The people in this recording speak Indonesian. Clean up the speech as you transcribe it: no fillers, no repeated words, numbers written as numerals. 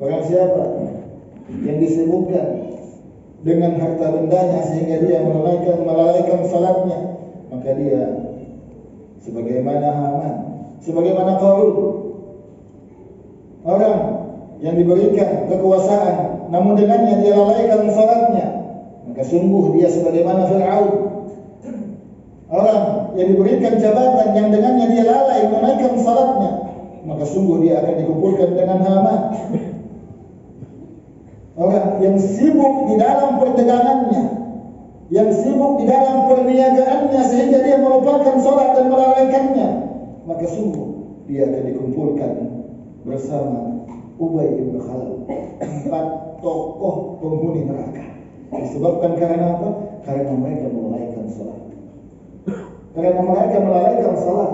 Barang siapa yang disibukkan dengan harta bendanya sehingga dia melalaikan salatnya, maka dia sebagaimana Haman, sebagaimana Qarun, orang yang diberikan kekuasaan namun dengannya dia lalaikan salatnya, maka sungguh dia sebagaimana Fir'aun, orang yang diberikan jabatan yang dengannya dia lalai menunaikan salatnya, maka sungguh dia akan dikumpulkan dengan Haman. Orang yang sibuk di dalam perdagangannya, yang sibuk di dalam perniagaannya sehingga dia melupakan salat dan melalaikannya, maka sungguh dia akan dikumpulkan bersama Ubay bin Khalaf, 4 tokoh penghuni neraka. Disebabkan karena apa? Karena mereka melalaikan salat. Karena mereka melalaikan salat.